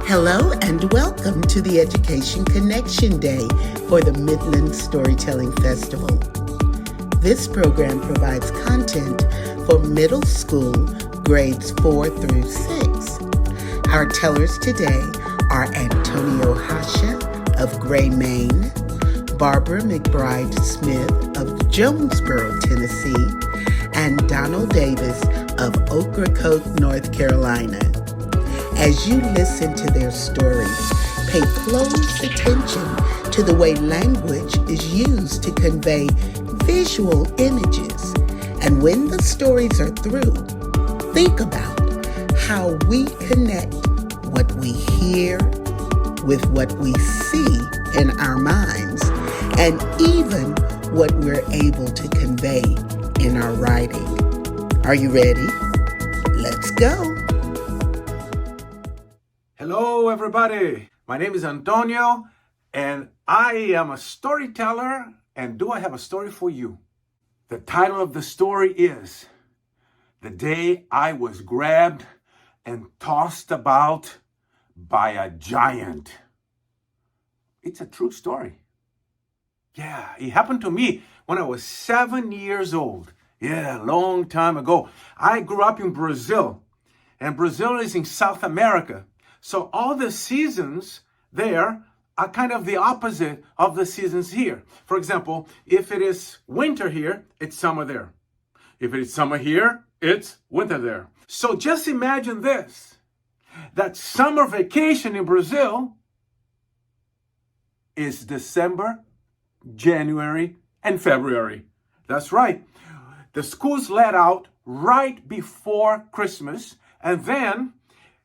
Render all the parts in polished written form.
Hello and welcome to the Education Connection Day for the Midland Storytelling Festival. This program provides content for middle school grades 4 through 6. Our tellers today are Antonio Rocha of Gray, Maine, Barbara McBride-Smith of Jonesboro, Tennessee, and Donald Davis of Ocracoke, North Carolina. As you listen to their stories, pay close attention to the way language is used to convey visual images. And when the stories are through, think about how we connect what we hear with what we see in our minds, and even what we're able to convey in our writing. Are you ready? Let's go. Hello, everybody. My name is Antonio, and I am a storyteller. And do I have a story for you? The title of the story is The Day I Was Grabbed and Tossed About by a Giant. It's a true story. Yeah, it happened to me when I was 7 years old. Yeah, a long time ago. I grew up in Brazil, and Brazil is in South America. So all the seasons there are kind of the opposite of the seasons here. For example, if it is winter here, it's summer there. If it is summer here, it's winter there. So just imagine this, that summer vacation in Brazil is December, January, and February. That's right. The schools let out right before Christmas, and then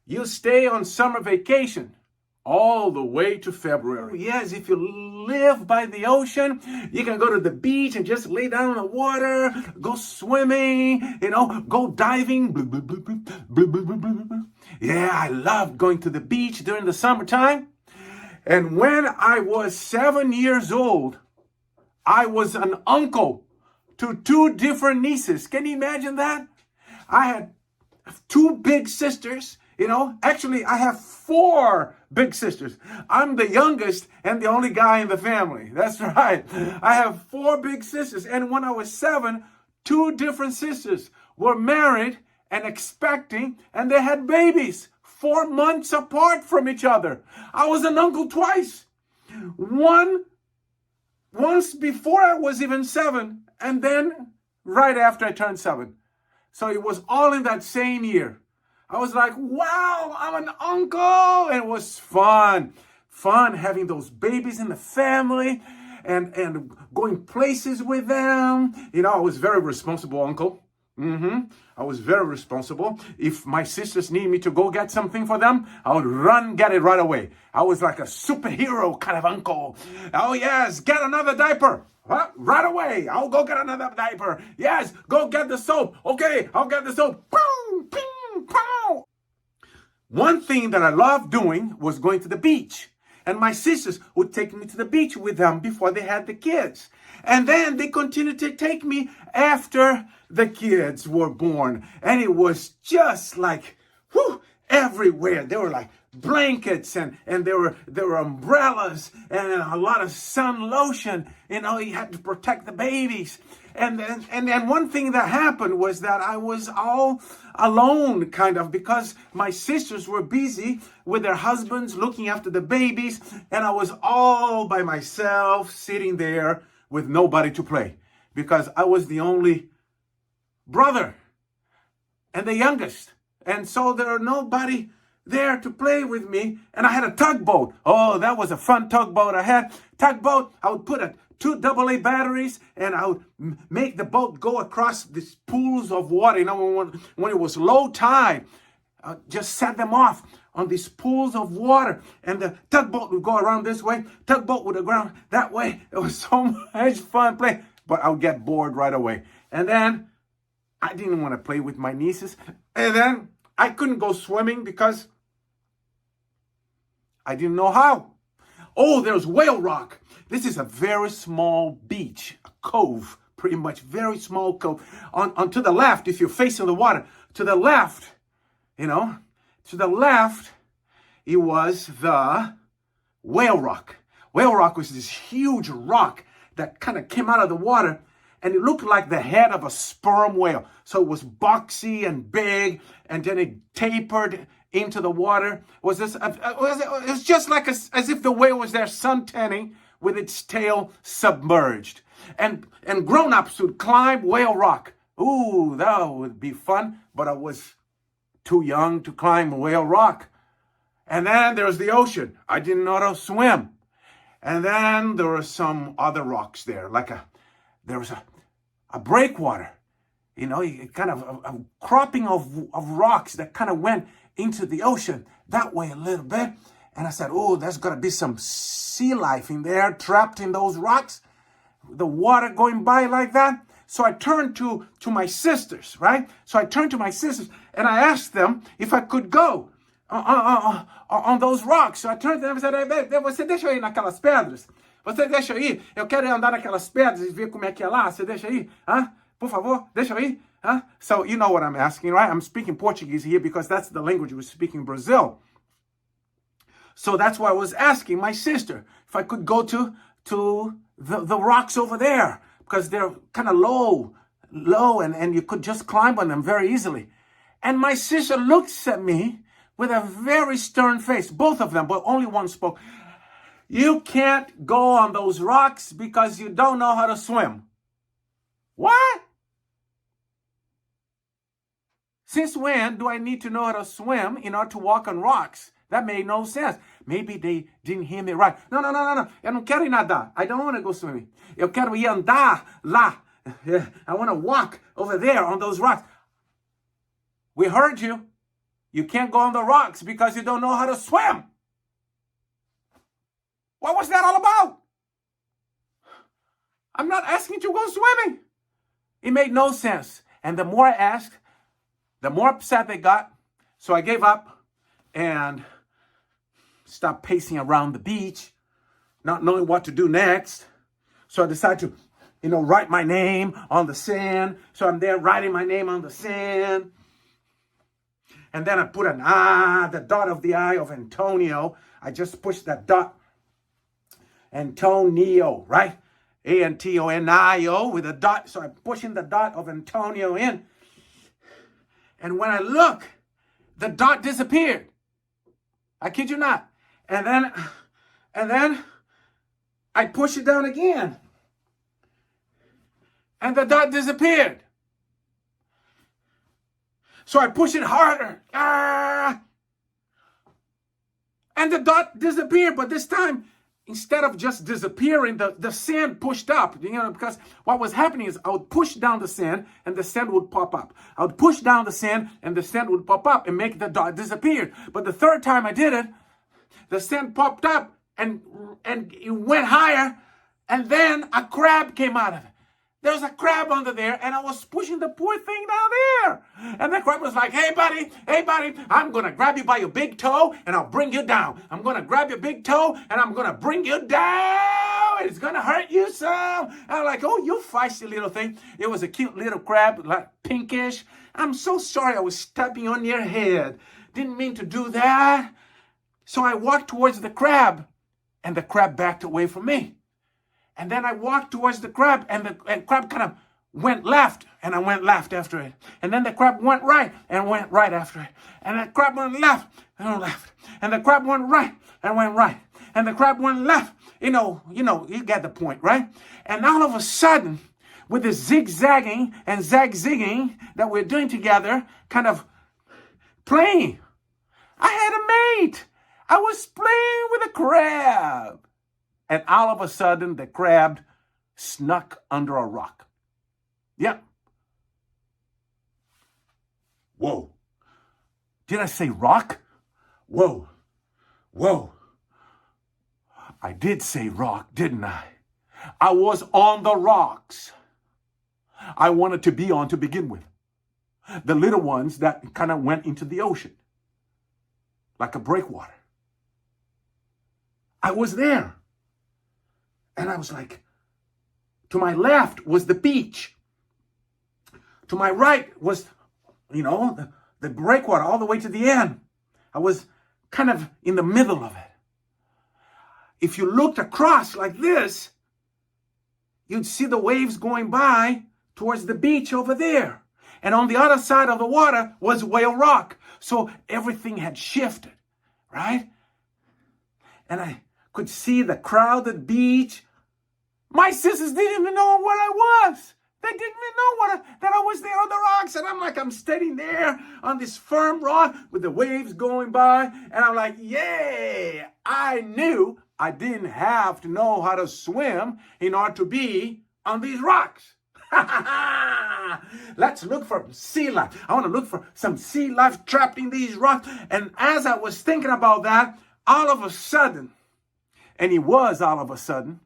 you stay on summer vacation all the way to February. Yes, if you live by the ocean, you can go to the beach and just lay down in the water, go swimming, go diving. Yeah, I loved going to the beach during the summertime. And when I was 7 years old, I was an uncle to 2 different nieces. Can you imagine that? I had 2 big sisters. Actually, I have 4 big sisters. I'm the youngest and the only guy in the family. That's right. I have 4 big sisters. And when I was 7, 2 different sisters were married and expecting, and they had babies 4 months apart from each other. I was an uncle twice. Once before I was even 7, and then right after I turned 7. So it was all in that same year. I was like, wow, I'm an uncle. And it was fun having those babies in the family and going places with them. I was a very responsible uncle. I was very responsible. If my sisters need me to go get something for them, I would run, get it right away. I was like a superhero kind of uncle. Oh yes, get another diaper. Huh? Right away. I'll go get another diaper. Yes, go get the soap. Okay, I'll get the soap. Boom, ping, pow. One thing that I loved doing was going to the beach. And my sisters would take me to the beach with them before they had the kids. And then they continued to take me after the kids were born. And it was just like, everywhere. There were like blankets and there were umbrellas and a lot of sun lotion. You had to protect the babies. And then one thing that happened was that I was all alone, kind of, because my sisters were busy with their husbands looking after the babies, and I was all by myself sitting there with nobody to play, because I was the only brother and the youngest. And so there was nobody there to play with me. And I had a tugboat. Oh, that was a fun tugboat I had. Tugboat, I would put 2 AA batteries, and I would make the boat go across these pools of water. When it was low tide, just set them off on these pools of water. And the tugboat would go around this way. Tugboat would go around that way. It was so much fun playing. But I would get bored right away. And then I didn't want to play with my nieces. And then I couldn't go swimming because I didn't know how. Oh, there's Whale Rock. This is a very small beach, a cove, pretty much very small cove. On to the left, if you're facing the water, to the left it was the Whale Rock. Whale Rock was this huge rock that kind of came out of the water, and it looked like the head of a sperm whale. So it was boxy and big, and then it tapered into the water. It was just like as if the whale was there suntanning with its tail submerged. And grown-ups would climb Whale Rock. Ooh, that would be fun, but I was too young to climb Whale Rock. And then there's the ocean. I didn't know how to swim. And then there were some other rocks there, there was a breakwater, kind of a cropping of rocks that kind of went into the ocean that way a little bit. And I said, oh, there's got to be some sea life in there, trapped in those rocks, the water going by like that. So I turned to my sisters, right? So I turned to my sisters and I asked them if I could go on those rocks. So I turned to them and said, você deixa eu ir naquelas pedras? Você deixa eu ir? Eu quero ir andar naquelas pedras e ver como é que é lá. Você deixa eu ir? Por favor, deixa eu ir? So you know what I'm asking, right? I'm speaking Portuguese here because that's the language we speak in Brazil. So that's why I was asking my sister if I could go to the rocks over there, because they're kind of low, and you could just climb on them very easily. And my sister looks at me with a very stern face, both of them, but only one spoke. You can't go on those rocks because you don't know how to swim. What? Since when do I need to know how to swim in order to walk on rocks? That made no sense. Maybe they didn't hear me right. No. Eu não quero ir nadar. I don't want to go swimming. Eu quero ir andar lá. I want to walk over there on those rocks. We heard you. You can't go on the rocks because you don't know how to swim. What was that all about? I'm not asking you to go swimming. It made no sense. And the more I asked, the more upset they got. So I gave up and stopped pacing around the beach, not knowing what to do next. So I decided to, write my name on the sand. So I'm there writing my name on the sand. And then I put the dot of the I of Antonio. I just pushed that dot. Antonio, right? Antonio with a dot. So I'm pushing the dot of Antonio in. And when I look, the dot disappeared. I kid you not. And then I push it down again. And the dot disappeared. So I push it harder. And the dot disappeared. But this time, instead of just disappearing, the sand pushed up. Because what was happening is I would push down the sand and the sand would pop up. I would push down the sand and the sand would pop up and make the dot disappear. But the third time I did it, the sand popped up and it went higher, and then a crab came out of it. There was a crab under there, and I was pushing the poor thing down there. And the crab was like, hey, buddy, I'm going to grab you by your big toe, and I'll bring you down. I'm going to grab your big toe, and I'm going to bring you down. It's going to hurt you some. And I'm like, oh, you feisty little thing. It was a cute little crab, like pinkish. I'm so sorry I was stepping on your head. Didn't mean to do that. So I walked towards the crab, and the crab backed away from me. And then I walked towards the crab, and the crab kind of went left, and I went left after it. And then the crab went right, and went right after it. And the crab went left, and went left. And the crab went right, and went right. And the crab went left. You get the point, right? And all of a sudden, with the zigzagging and zag-zigging that we're doing together, kind of playing, I had a mate. I was playing with a crab. And all of a sudden, the crab snuck under a rock. Yep. Whoa. Did I say rock? Whoa. I did say rock, didn't I? I was on the rocks I wanted to be on to begin with. The little ones that kind of went into the ocean, like a breakwater. I was there. And I was like, to my left was the beach. To my right was, the breakwater all the way to the end. I was kind of in the middle of it. If you looked across like this, you'd see the waves going by towards the beach over there. And on the other side of the water was Whale Rock. So everything had shifted, right? And I could see the crowded beach. My sisters didn't even know what I was. They didn't even know that I was there on the rocks. And I'm standing there on this firm rock with the waves going by. And I'm like, yay! I knew I didn't have to know how to swim in order to be on these rocks. Let's look for sea life. I want to look for some sea life trapped in these rocks. And as I was thinking about that, all of a sudden, and it was all of a sudden,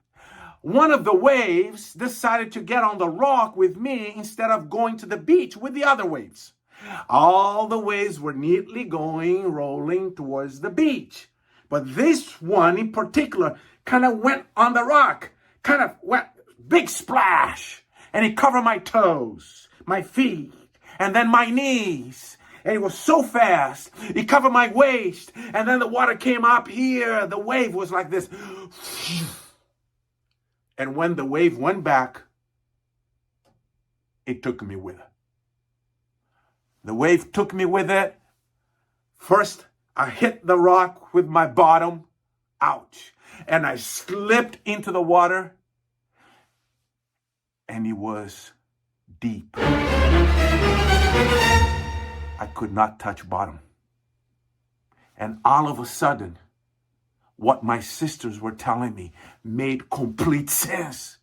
one of the waves decided to get on the rock with me instead of going to the beach with the other waves. All the waves were neatly rolling towards the beach. But this one in particular kind of went on the rock, kind of went big splash. And it covered my toes, my feet, and then my knees. And it was so fast. It covered my waist. And then the water came up here. The wave was like this. And when the wave went back, it took me with it. The wave took me with it. First, I hit the rock with my bottom. Ouch. And I slipped into the water. And it was deep. I could not touch bottom. And all of a sudden, what my sisters were telling me made complete sense.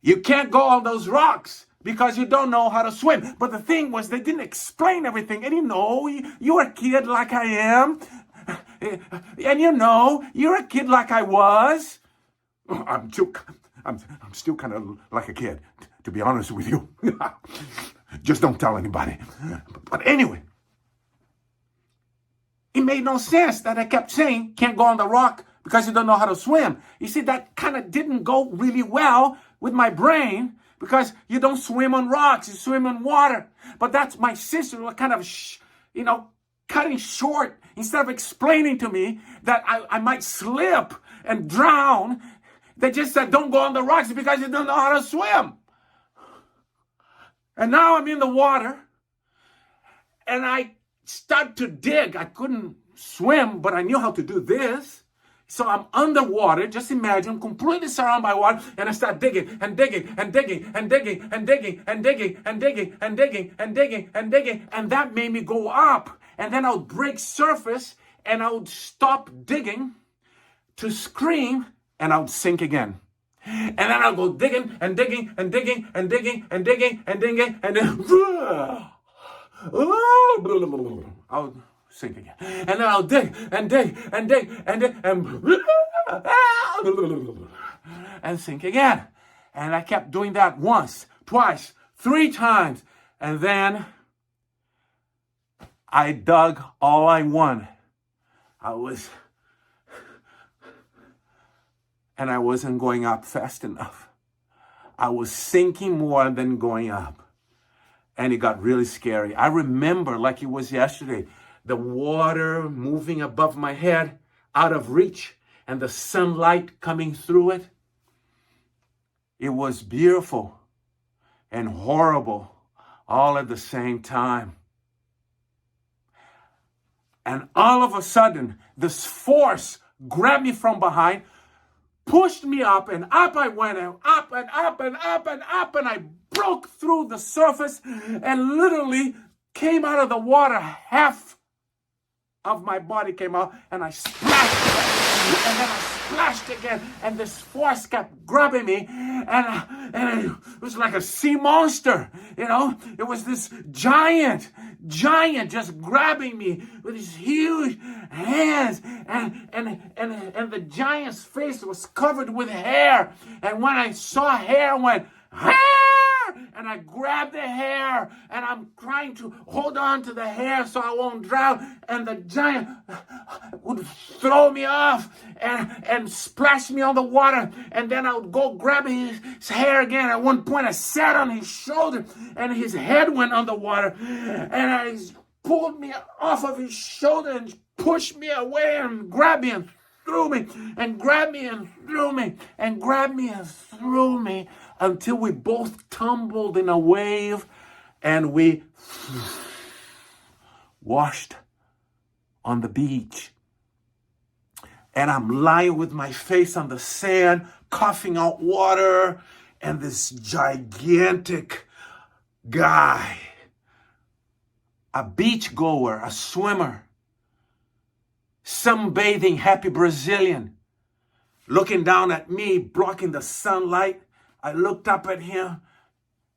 You can't go on those rocks because you don't know how to swim. But the thing was, they didn't explain everything. And you're a kid like I am. And you're a kid like I was. I'm still kind of like a kid, to be honest with you. Just don't tell anybody. But anyway, it made no sense that I kept saying, can't go on the rock because you don't know how to swim. You see, that kind of didn't go really well with my brain because you don't swim on rocks, you swim in water. But that's my sister was kind of, cutting short instead of explaining to me that I might slip and drown. They just said, don't go on the rocks because you don't know how to swim. And now I'm in the water and I start to dig. I couldn't swim, but I knew how to do this. So I'm underwater. Just imagine, completely surrounded by water, and I start digging and digging and digging and digging and digging and digging and digging and digging and digging and digging. And that made me go up. And then I would break surface and I would stop digging to scream and I would sink again. And then I'll go digging and digging and digging and digging and digging and digging and then I'll sink again. And then I'll dig and dig and dig and dig and sink again. And I kept doing that once, twice, 3 times. And then I dug all I wanted. And I wasn't going up fast enough. I was sinking more than going up. And it got really scary. I remember like it was yesterday, the water moving above my head, out of reach, and the sunlight coming through it. It was beautiful and horrible all at the same time. And all of a sudden, this force grabbed me from behind, pushed me up, and up I went, and up and up and up and up, and I broke through the surface and literally came out of the water. Half of my body came out, and I splashed again, and then I splashed again, and this force kept grabbing me, and it was like a sea monster, It was this giant just grabbing me with his huge hands, and the giant's face was covered with hair, and when I saw hair, I went, hair! And I grabbed the hair, and I'm trying to hold on to the hair so I won't drown, and the giant would throw me off and splash me on the water, and then I would go grab his hair again. At one point I sat on his shoulder, and his head went on the water, and I pulled me off of his shoulder and pushed me away and grabbed me and threw me and grabbed me and threw me and grabbed me and threw me until we both tumbled in a wave and we washed on the beach. And I'm lying with my face on the sand, coughing out water, and this gigantic guy, a beach goer, a swimmer, sunbathing, happy Brazilian, looking down at me, blocking the sunlight. I looked up at him,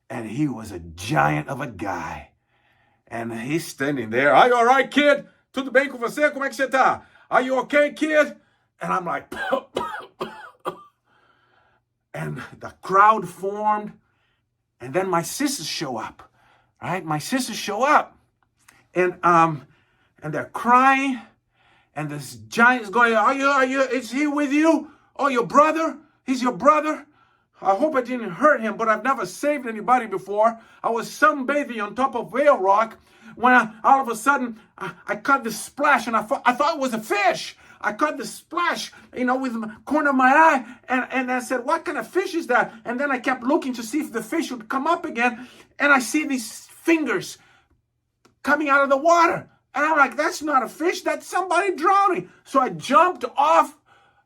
and he was a giant of a guy. And he's standing there. Are you all right, kid? Tudo bem com você? Como é que você tá? Are you okay, kid? And I'm like, and the crowd formed. And then my sisters show up, right? My sisters show up. And they're crying. And this giant's going, are you, is he with you? Oh, your brother? He's your brother? I hope I didn't hurt him, but I've never saved anybody before. I was sunbathing on top of Whale Rock when all of a sudden I caught this splash, and I thought it was a fish. I caught the splash, with the corner of my eye, and I said, what kind of fish is that? And then I kept looking to see if the fish would come up again, and I see these fingers coming out of the water. And I'm like, that's not a fish, that's somebody drowning. So I jumped off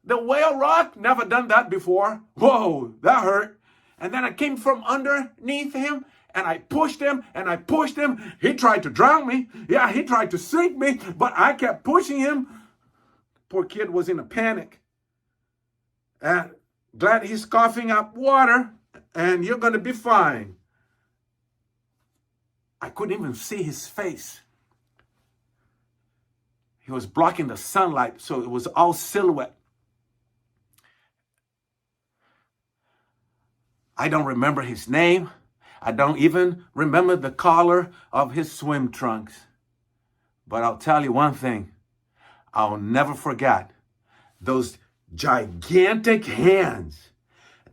the Whale Rock, never done that before. Whoa, that hurt. And then I came from underneath him, and I pushed him, and I pushed him. He tried to drown me. Yeah, he tried to sink me, but I kept pushing him. Poor kid was in a panic. And glad he's coughing up water, and you're going to be fine. I couldn't even see his face. He was blocking the sunlight, so it was all silhouette. I don't remember his name. I don't even remember the color of his swim trunks. But I'll tell you one thing. I'll never forget those gigantic hands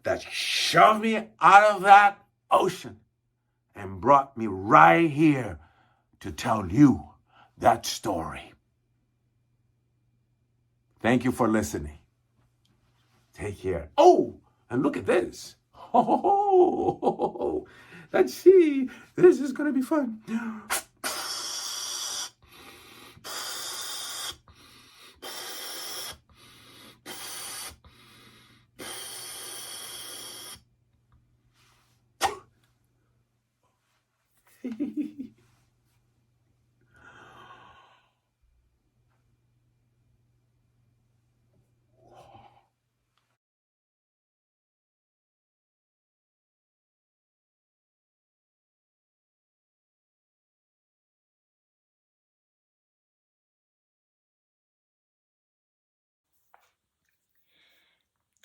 that shoved me out of that ocean and brought me right here to tell you that story. Thank you for listening. Take care. Oh, and look at this. Oh, let's see. This is going to be fun.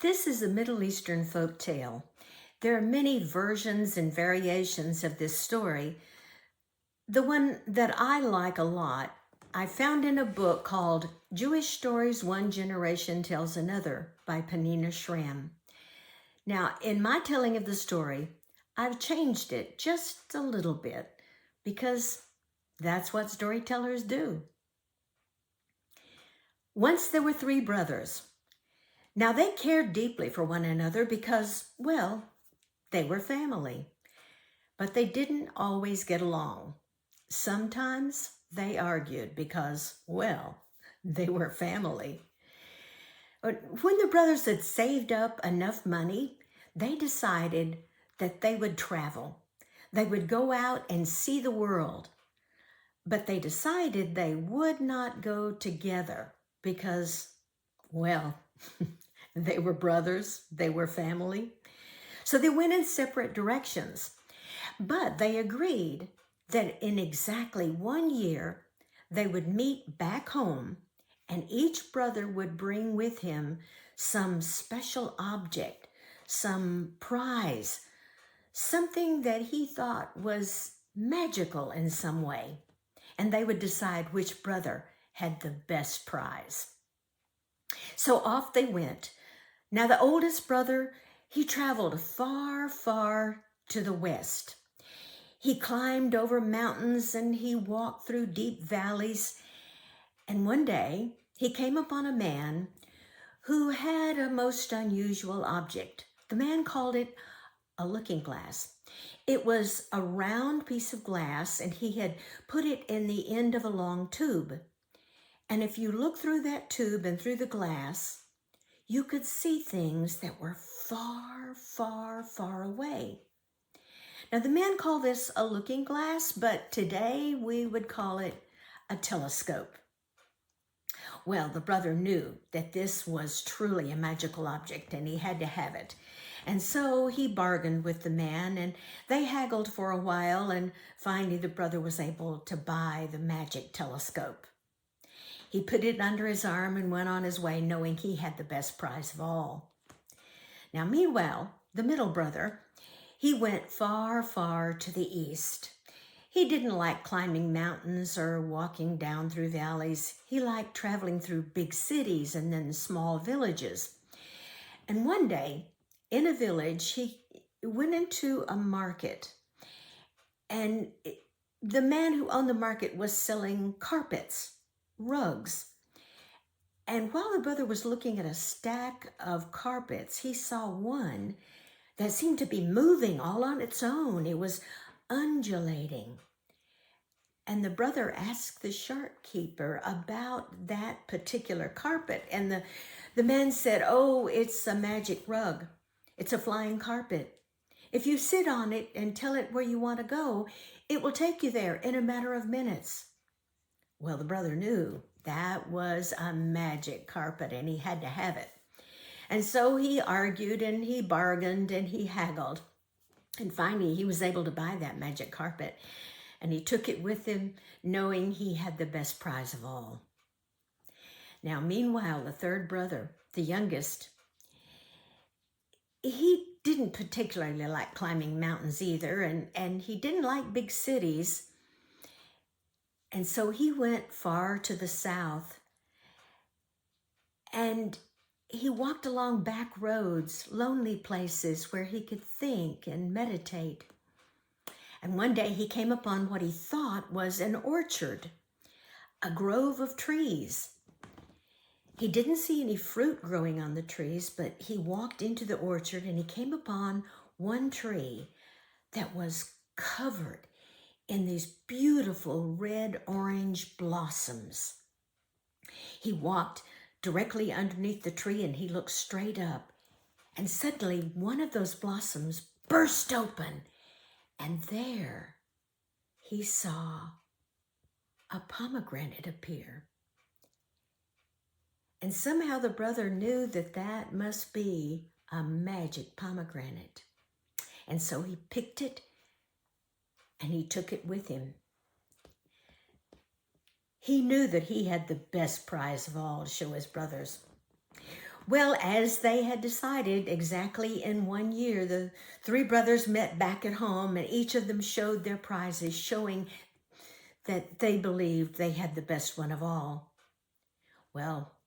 This is a Middle Eastern folk tale. There are many versions and variations of this story. The one that I like a lot, I found in a book called Jewish Stories One Generation Tells Another by Penina Schramm. Now, in my telling of the story, I've changed it just a little bit because that's what storytellers do. Once there were 3 brothers. Now, they cared deeply for one another because, well, they were family. But they didn't always get along. Sometimes they argued because, well, they were family. But when the brothers had saved up enough money, they decided that they would travel. They would go out and see the world. But they decided they would not go together because, well, they were brothers, they were family. So they went in separate directions. But they agreed that in exactly 1 year, they would meet back home, and each brother would bring with him some special object, some prize, something that he thought was magical in some way. And they would decide which brother had the best prize. So off they went. Now the oldest brother, he traveled far, far to the west. He climbed over mountains and he walked through deep valleys. And one day he came upon a man who had a most unusual object. The man called it a looking glass. It was a round piece of glass, and he had put it in the end of a long tube. And if you look through that tube and through the glass, you could see things that were far, far, far away. Now, the man called this a looking glass, but today we would call it a telescope. Well, the brother knew that this was truly a magical object, and he had to have it. And so he bargained with the man, and they haggled for a while, and finally the brother was able to buy the magic telescope. He put it under his arm and went on his way, knowing he had the best prize of all. Now, meanwhile, the middle brother, he went far, far to the east. He didn't like climbing mountains or walking down through valleys. He liked traveling through big cities and then small villages. And one day, in a village, he went into a market, and the man who owned the market was selling carpets, rugs. And while the brother was looking at a stack of carpets, he saw one that seemed to be moving all on its own. It was undulating. And the brother asked the shopkeeper about that particular carpet. And the man said, "Oh, it's a magic rug. It's a flying carpet. If you sit on it and tell it where you want to go, it will take you there in a matter of minutes." Well, the brother knew that was a magic carpet, and he had to have it. And so he argued and he bargained and he haggled. And finally, he was able to buy that magic carpet. And he took it with him, knowing he had the best prize of all. Now, meanwhile, the third brother, the youngest, he didn't particularly like climbing mountains either, and he didn't like big cities. And so he went far to the south, and he walked along back roads, lonely places where he could think and meditate. And one day he came upon what he thought was an orchard, a grove of trees. He didn't see any fruit growing on the trees, but he walked into the orchard and he came upon one tree that was covered in these beautiful red-orange blossoms. He walked directly underneath the tree and he looked straight up, and suddenly one of those blossoms burst open, and there he saw a pomegranate appear. And somehow the brother knew that that must be a magic pomegranate. And so he picked it and he took it with him. He knew that he had the best prize of all to show his brothers. Well, as they had decided, exactly in 1 year, the three brothers met back at home, and each of them showed their prizes, showing that they believed they had the best one of all. Well,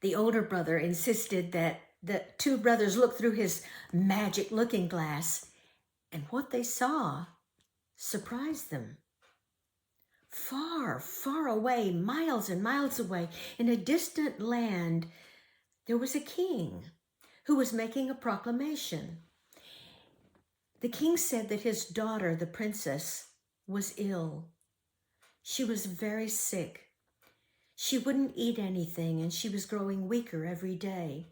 the older brother insisted that the two brothers look through his magic looking glass, and what they saw surprised them. Far, far away, miles and miles away, in a distant land, there was a king who was making a proclamation. The king said that his daughter, the princess, was ill. She was very sick. She wouldn't eat anything, and she was growing weaker every day.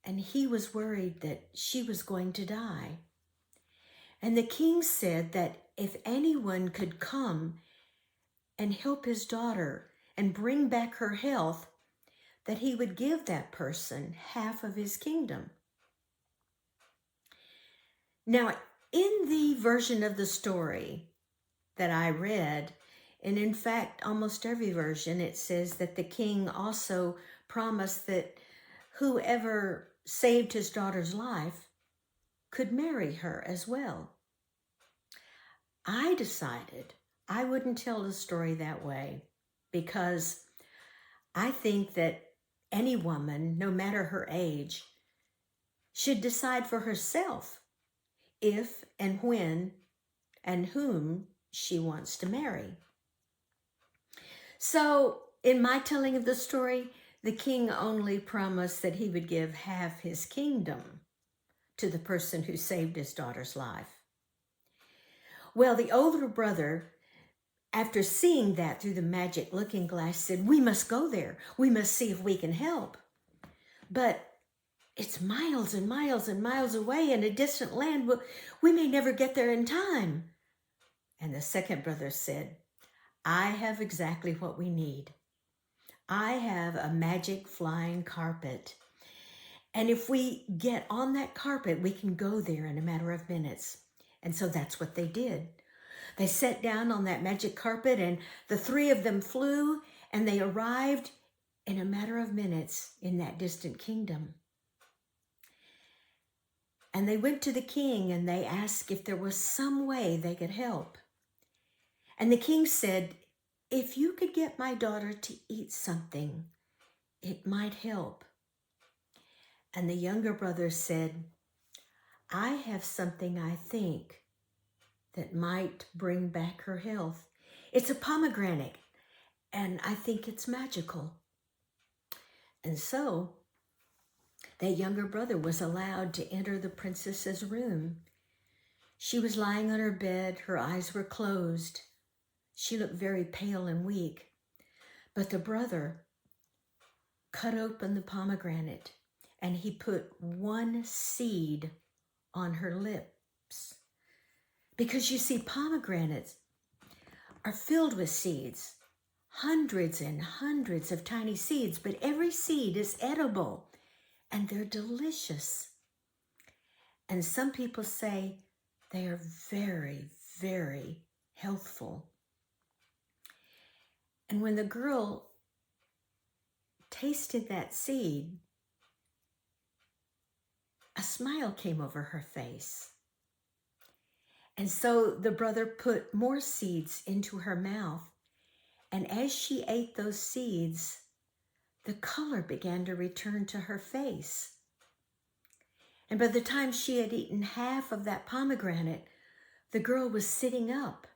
And he was worried that she was going to die. And the king said that if anyone could come and help his daughter and bring back her health, that he would give that person half of his kingdom. Now, in the version of the story that I read, and in fact, almost every version, it says that the king also promised that whoever saved his daughter's life could marry her as well. I decided I wouldn't tell the story that way, because I think that any woman, no matter her age, should decide for herself if and when and whom she wants to marry. So, in my telling of the story, the king only promised that he would give half his kingdom to the person who saved his daughter's life. Well, the older brother, after seeing that through the magic looking glass, said, "We must go there. We must see if we can help. But it's miles and miles and miles away in a distant land. We may never get there in time." And the second brother said, "I have exactly what we need. I have a magic flying carpet. And if we get on that carpet, we can go there in a matter of minutes." And so that's what they did. They sat down on that magic carpet, and the three of them flew, and they arrived in a matter of minutes in that distant kingdom. And they went to the king, and they asked if there was some way they could help. And the king said, "If you could get my daughter to eat something, it might help." And the younger brother said, "I have something I think that might bring back her health. It's a pomegranate, and I think it's magical." And so that younger brother was allowed to enter the princess's room. She was lying on her bed. Her eyes were closed. She looked very pale and weak. But the brother cut open the pomegranate, and he put one seed on her lips. Because you see, pomegranates are filled with seeds, hundreds and hundreds of tiny seeds, but every seed is edible, and they're delicious. And some people say they are very, very healthful. And when the girl tasted that seed, a smile came over her face. And so the brother put more seeds into her mouth. And as she ate those seeds, the color began to return to her face. And by the time she had eaten half of that pomegranate, the girl was sitting up.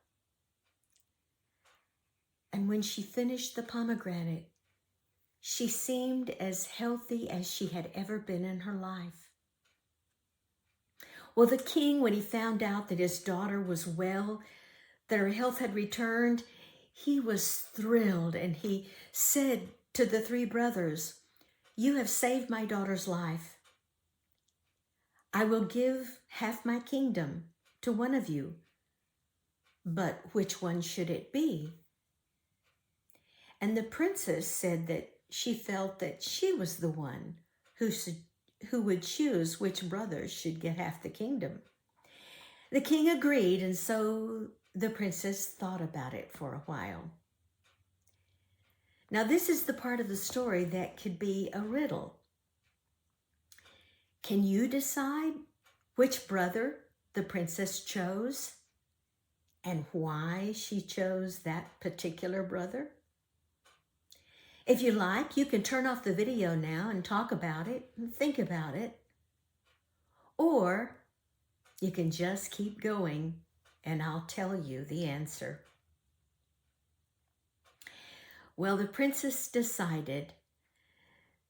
And when she finished the pomegranate, she seemed as healthy as she had ever been in her life. Well, the king, when he found out that his daughter was well, that her health had returned, he was thrilled, and he said to the three brothers, "You have saved my daughter's life. I will give half my kingdom to one of you, but which one should it be?" And the princess said that she felt that she was the one who would choose which brother should get half the kingdom. The king agreed, and so the princess thought about it for a while. Now, this is the part of the story that could be a riddle. Can you decide which brother the princess chose and why she chose that particular brother? If you like, you can turn off the video now and talk about it and think about it. Or you can just keep going and I'll tell you the answer. Well, the princess decided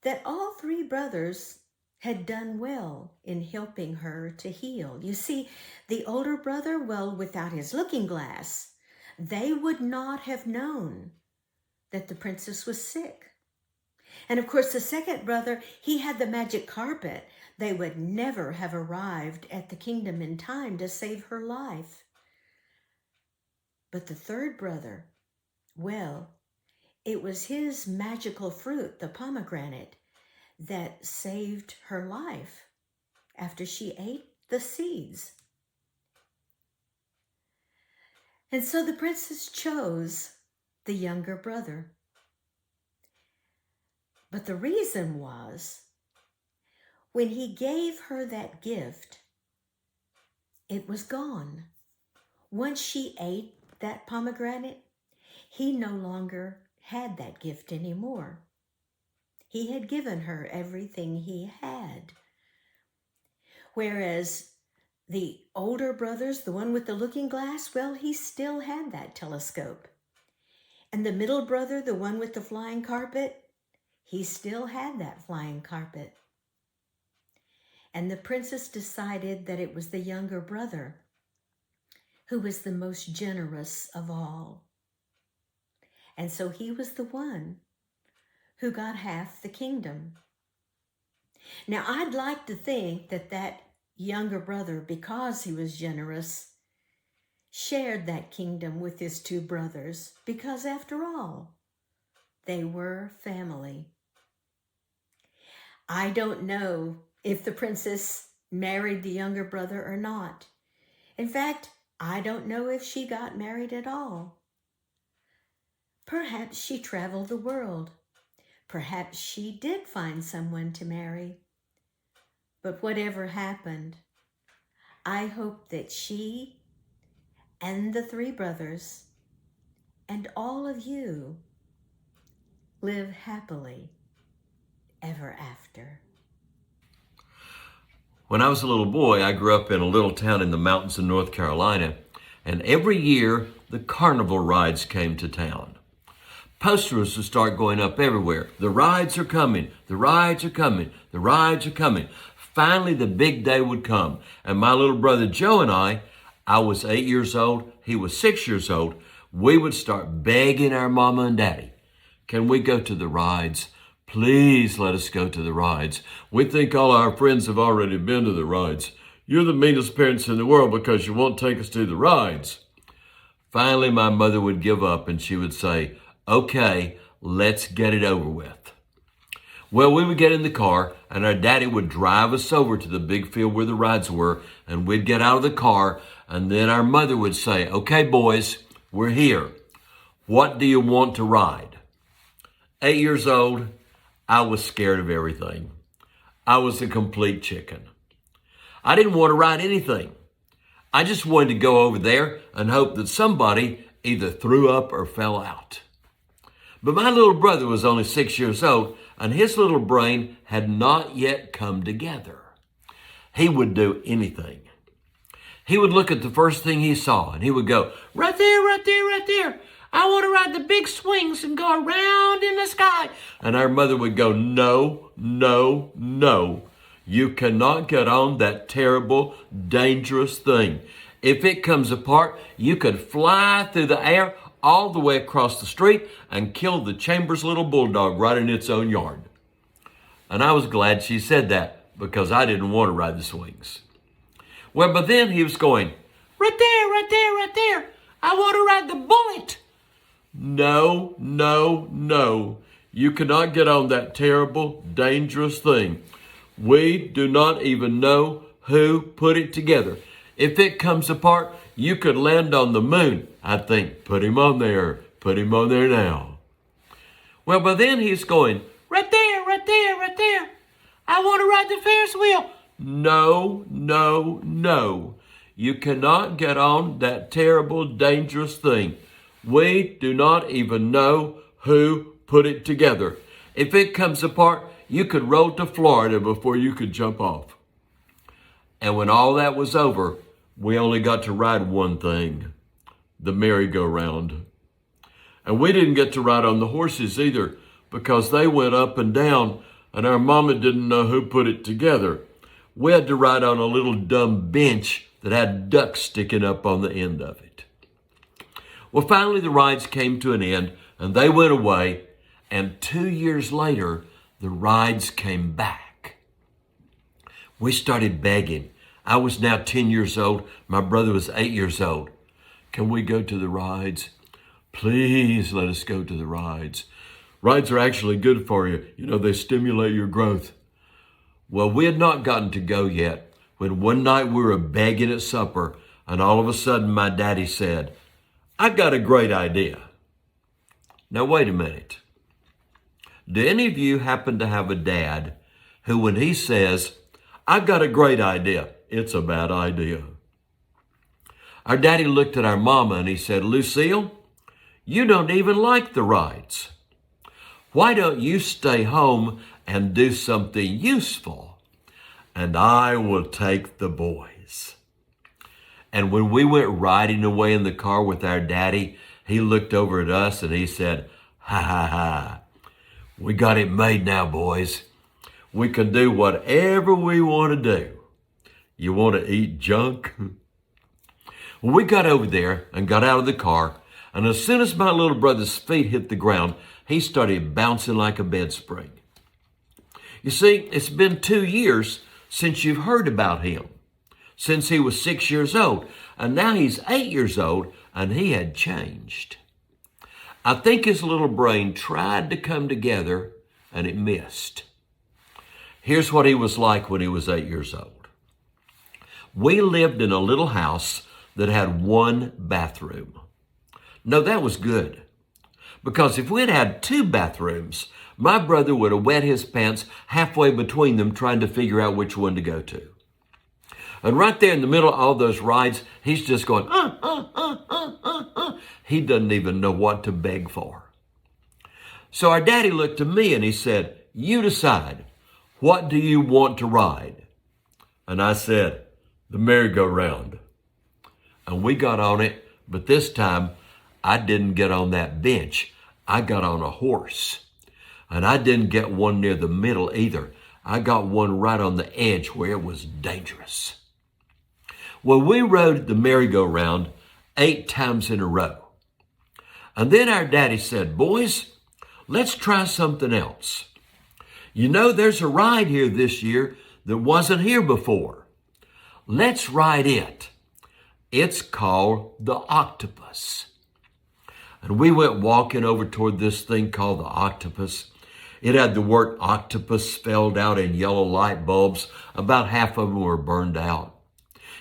that all three brothers had done well in helping her to heal. You see, the older brother, well, without his looking glass, they would not have known that the princess was sick. And of course, the second brother, he had the magic carpet. They would never have arrived at the kingdom in time to save her life. But the third brother, well, it was his magical fruit, the pomegranate, that saved her life after she ate the seeds. And so the princess chose the younger brother. But the reason was, when he gave her that gift, it was gone. Once she ate that pomegranate, he no longer had that gift anymore. He had given her everything he had. Whereas the older brothers, the one with the looking glass, well, he still had that telescope. And the middle brother, the one with the flying carpet, he still had that flying carpet. And the princess decided that it was the younger brother who was the most generous of all. And so he was the one who got half the kingdom. Now, I'd like to think that that younger brother, because he was generous, shared that kingdom with his two brothers, because after all, they were family. I don't know if the princess married the younger brother or not. In fact, I don't know if she got married at all. Perhaps she traveled the world. Perhaps she did find someone to marry. But whatever happened, I hope that she and the three brothers and all of you live happily ever after. When I was a little boy, I grew up in a little town in the mountains of North Carolina, and every year the carnival rides came to town. Posters would start going up everywhere. The rides are coming, the rides are coming, the rides are coming. Finally, the big day would come, and my little brother Joe and I was 8 years old, he was 6 years old, we would start begging our mama and daddy, can we go to the rides? Please let us go to the rides. We think all our friends have already been to the rides. You're the meanest parents in the world because you won't take us to the rides. Finally, my mother would give up and she would say, okay, let's get it over with. Well, we would get in the car and our daddy would drive us over to the big field where the rides were, and we'd get out of the car, and then our mother would say, okay, boys, we're here. What do you want to ride? 8 years old, I was scared of everything. I was a complete chicken. I didn't want to ride anything. I just wanted to go over there and hope that somebody either threw up or fell out. But my little brother was only 6 years old, and his little brain had not yet come together. He would do anything. He would look at the first thing he saw, and he would go, right there, right there, right there. I want to ride the big swings and go around in the sky. And our mother would go, no, no, no. You cannot get on that terrible, dangerous thing. If it comes apart, you could fly through the air all the way across the street and kill the Chambers little bulldog right in its own yard. And I was glad she said that because I didn't want to ride the swings. Well, but then he was going, right there, right there, right there. I want to ride the bullet. No, no, no. You cannot get on that terrible, dangerous thing. We do not even know who put it together. If it comes apart, you could land on the moon. I think, put him on there now. Well, but then he's going, right there, right there, right there. I want to ride the Ferris wheel. No, no, no. You cannot get on that terrible, dangerous thing. We do not even know who put it together. If it comes apart, you could roll to Florida before you could jump off. And when all that was over, we only got to ride one thing, the merry-go-round. And we didn't get to ride on the horses either because they went up and down and our mama didn't know who put it together. We had to ride on a little dumb bench that had ducks sticking up on the end of it. Well, finally the rides came to an end and they went away, and 2 years later, the rides came back. We started begging. I was now 10 years old. My brother was 8 years old. Can we go to the rides? Please let us go to the rides. Rides are actually good for you. You know, they stimulate your growth. Well, we had not gotten to go yet when one night we were begging at supper, and all of a sudden my daddy said, I've got a great idea. Now, wait a minute. Do any of you happen to have a dad who, when he says, I've got a great idea, it's a bad idea? Our daddy looked at our mama and he said, Lucille, you don't even like the rides. Why don't you stay home and do something useful? And I will take the boys. And when we went riding away in the car with our daddy, He looked over at us and he said, "Ha ha ha. We got it made now, boys. We can do whatever we want to do. You want to eat junk?" Well, we got over there and got out of the car, and as soon as my little brother's feet hit the ground, he started bouncing like a bed spring. You see, it's been 2 years since you've heard about him, since he was 6 years old, and now he's 8 years old, and he had changed. I think his little brain tried to come together, and it missed. Here's what he was like when he was 8 years old. We lived in a little house that had one bathroom. No, that was good. Because if we'd had 2 bathrooms, my brother would have wet his pants halfway between them trying to figure out which one to go to. And right there in the middle of all those rides, he's just going, He doesn't even know what to beg for. So our daddy looked at me and he said, "You decide. What do you want to ride?" And I said, "The merry-go-round." And we got on it, but this time I didn't get on that bench. I got on a horse. And I didn't get one near the middle either. I got one right on the edge where it was dangerous. Well, we rode the merry-go-round 8 times in a row. And then our daddy said, "Boys, let's try something else. You know, there's a ride here this year that wasn't here before. Let's ride it. It's called the octopus." And we went walking over toward this thing called the octopus. It had the word octopus spelled out in yellow light bulbs. About half of them were burned out.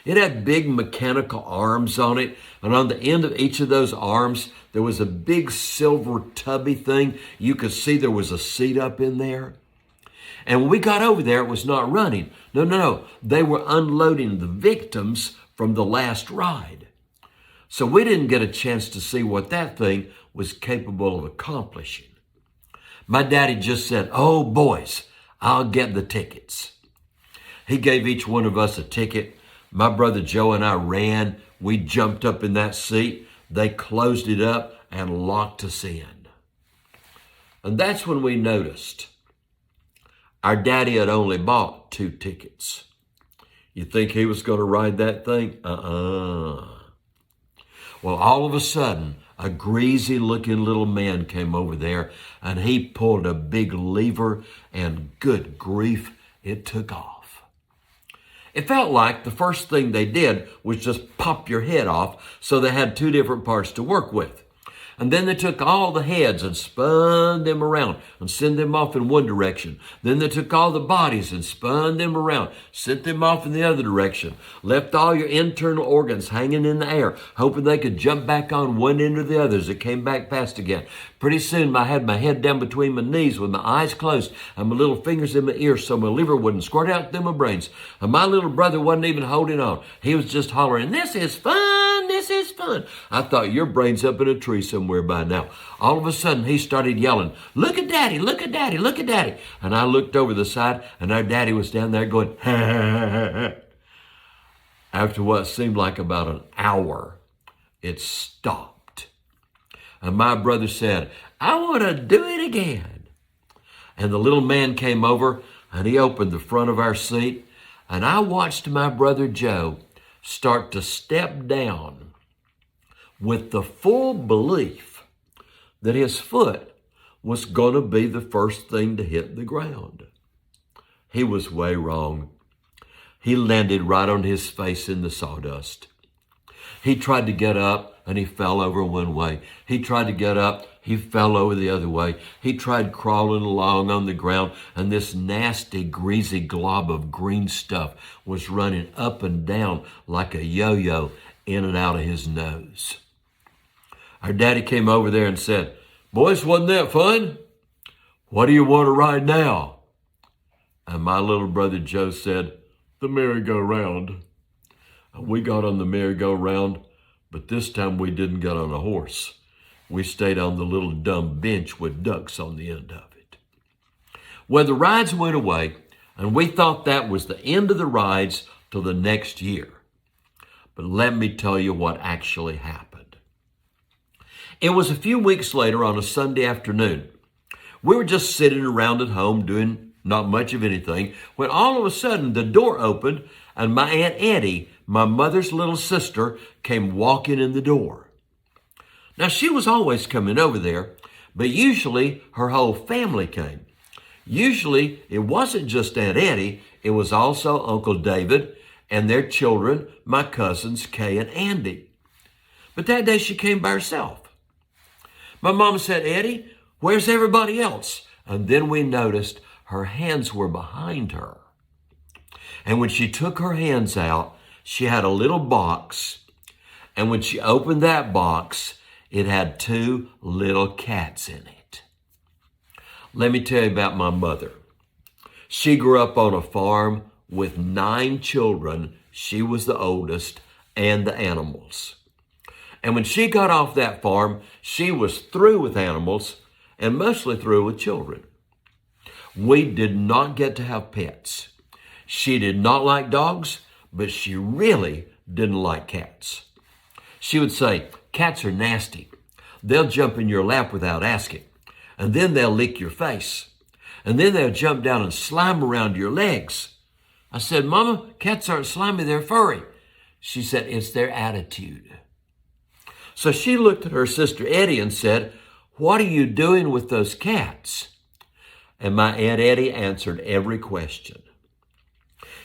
It had big mechanical arms on it, and on the end of each of those arms, there was a big silver tubby thing. You could see there was a seat up in there. And when we got over there, it was not running. No. They were unloading the victims from the last ride. So we didn't get a chance to see what that thing was capable of accomplishing. My daddy just said, "Oh, boys, I'll get the tickets." He gave each one of us a ticket. My brother Joe and I ran. We jumped up in that seat. They closed it up and locked us in. And that's when we noticed our daddy had only bought 2 tickets. You think he was going to ride that thing? Well, all of a sudden, a greasy-looking little man came over there, and he pulled a big lever, and good grief, it took off. It felt like the first thing they did was just pop your head off, so they had 2 different parts to work with. And then they took all the heads and spun them around and sent them off in one direction. Then they took all the bodies and spun them around, sent them off in the other direction, left all your internal organs hanging in the air, hoping they could jump back on one end or the other as it came back past again. Pretty soon I had my head down between my knees with my eyes closed and my little fingers in my ears so my liver wouldn't squirt out through my brains. And my little brother wasn't even holding on. He was just hollering, "This is fun, this is fun." I thought, your brain's up in a tree somewhere by now. All of a sudden, he started yelling, "Look at Daddy, look at Daddy, look at Daddy." And I looked over the side, and our daddy was down there going, "Ha, ha, ha, ha." After what seemed like about an hour, it stopped. And my brother said, "I want to do it again." And the little man came over, and he opened the front of our seat, and I watched my brother Joe start to step down with the full belief that his foot was going to be the first thing to hit the ground. He was way wrong. He landed right on his face in the sawdust. He tried to get up and he fell over one way. He tried to get up, he fell over the other way. He tried crawling along on the ground, and this nasty, greasy glob of green stuff was running up and down like a yo-yo in and out of his nose. Our daddy came over there and said, "Boys, wasn't that fun? What do you want to ride now?" And my little brother Joe said, "The merry-go-round." And we got on the merry-go-round, but this time we didn't get on a horse. We stayed on the little dumb bench with ducks on the end of it. Well, the rides went away, and we thought that was the end of the rides till the next year. But let me tell you what actually happened. It was a few weeks later on a Sunday afternoon. We were just sitting around at home doing not much of anything when all of a sudden the door opened and my Aunt Eddie, my mother's little sister, came walking in the door. Now, she was always coming over there, but usually her whole family came. Usually it wasn't just Aunt Eddie, it was also Uncle David and their children, my cousins Kay and Andy. But that day she came by herself. My mom said, "Eddie, where's everybody else?" And then we noticed her hands were behind her. And when she took her hands out, she had a little box. And when she opened that box, it had 2 little cats in it. Let me tell you about my mother. She grew up on a farm with 9 children. She was the oldest, and the animals. And when she got off that farm, she was through with animals and mostly through with children. We did not get to have pets. She did not like dogs, but she really didn't like cats. She would say, "Cats are nasty. They'll jump in your lap without asking, and then they'll lick your face, and then they'll jump down and slime around your legs." I said, "Mama, cats aren't slimy, they're furry." She said, "It's their attitude." So she looked at her sister Eddie and said, "What are you doing with those cats?" And my Aunt Eddie answered every question.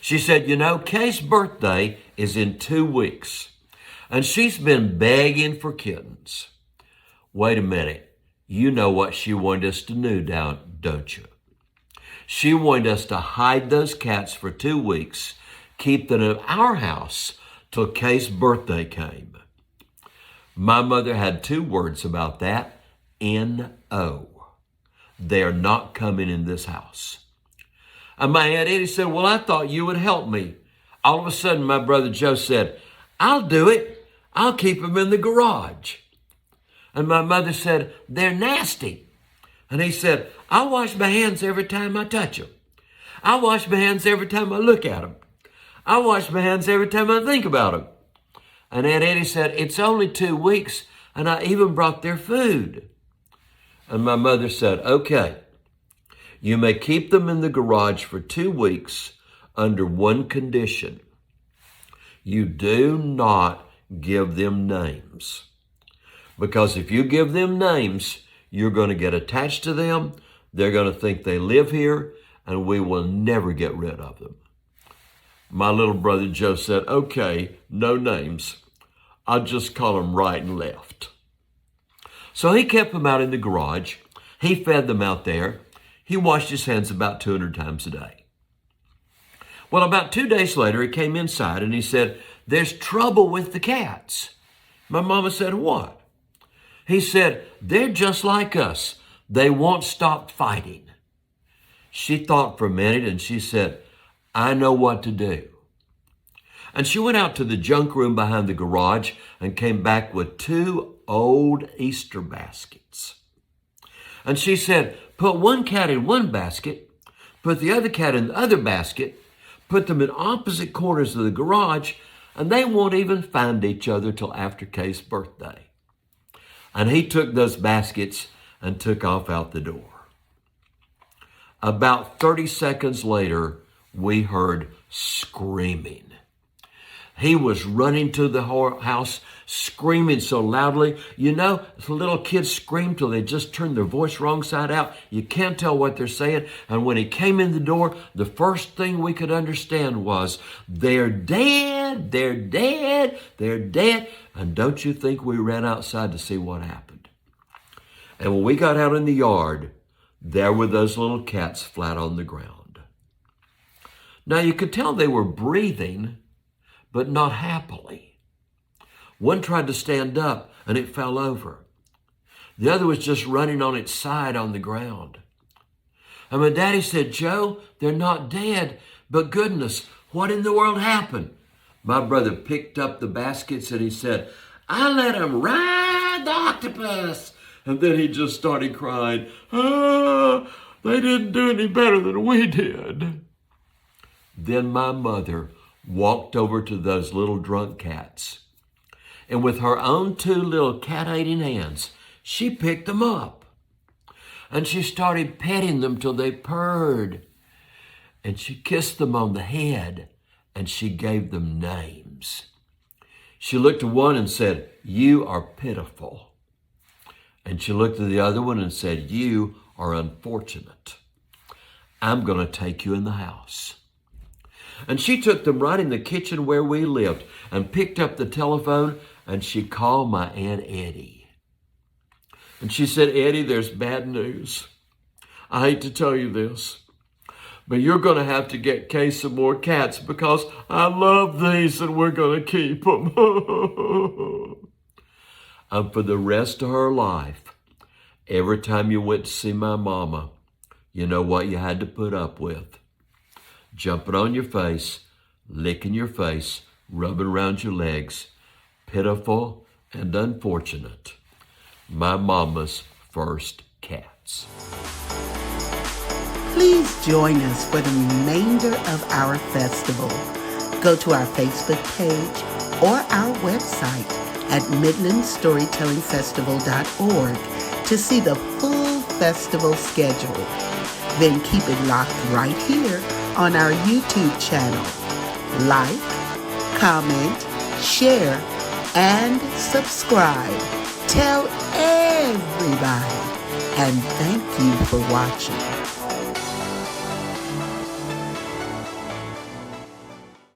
She said, "You know, Kay's birthday is in 2 weeks, and she's been begging for kittens." Wait a minute. You know what she wanted us to do now, don't you? She wanted us to hide those cats for 2 weeks, keep them in our house till Kay's birthday came. My mother had 2 words about that: N-O. They're not coming in this house. And my Aunt Eddie said, "Well, I thought you would help me." All of a sudden, my brother Joe said, "I'll do it. I'll keep them in the garage." And my mother said, "They're nasty." And he said, "I'll wash my hands every time I touch them. I'll wash my hands every time I look at them. I'll wash my hands every time I think about them." And Aunt Eddie said, "It's only 2 weeks, and I even brought their food." And my mother said, "Okay, you may keep them in the garage for 2 weeks under one condition. You do not give them names. Because if you give them names, you're going to get attached to them. They're going to think they live here, and we will never get rid of them." My little brother Joe said, "Okay, no names. I'll just call them right and left." So he kept them out in the garage. He fed them out there. He washed his hands about 200 times a day. Well, about 2 days later, he came inside and he said, "There's trouble with the cats." My mama said, "What?" He said, "They're just like us. They won't stop fighting." She thought for a minute and she said, "I know what to do." And she went out to the junk room behind the garage and came back with 2 old Easter baskets. And she said, "Put one cat in one basket, put the other cat in the other basket, put them in opposite corners of the garage, and they won't even find each other till after Kay's birthday." And he took those baskets and took off out the door. About 30 seconds later, we heard screaming. He was running to the house, screaming so loudly. You know, the little kids scream till they just turn their voice wrong side out. You can't tell what they're saying. And when he came in the door, the first thing we could understand was, "They're dead, they're dead, they're dead." And don't you think we ran outside to see what happened? And when we got out in the yard, there were those little cats flat on the ground. Now you could tell they were breathing, but not happily. One tried to stand up and it fell over. The other was just running on its side on the ground. And my daddy said, "Joe, they're not dead, but goodness, what in the world happened?" My brother picked up the baskets and he said, "I let him ride the octopus." And then he just started crying. They didn't do any better than we did." Then my mother walked over to those little drunk cats. And with her own 2 little cat-eating hands, she picked them up and she started petting them till they purred. And she kissed them on the head and she gave them names. She looked at one and said, "You are pitiful." And she looked at the other one and said, "You are unfortunate. I'm going to take you in the house." And she took them right in the kitchen where we lived and picked up the telephone and she called my Aunt Eddie. And she said, "Eddie, there's bad news. I hate to tell you this, but you're going to have to get Kay some more cats because I love these and we're going to keep them." And for the rest of her life, every time you went to see my mama, you know what you had to put up with? Jumping on your face, licking your face, rubbing around your legs. Pitiful and unfortunate. My mama's first cats. Please join us for the remainder of our festival. Go to our Facebook page or our website at midlandstorytellingfestival.org to see the full festival schedule. Then keep it locked right here on our YouTube channel. Like, comment, share, and subscribe. Tell everybody. And thank you for watching.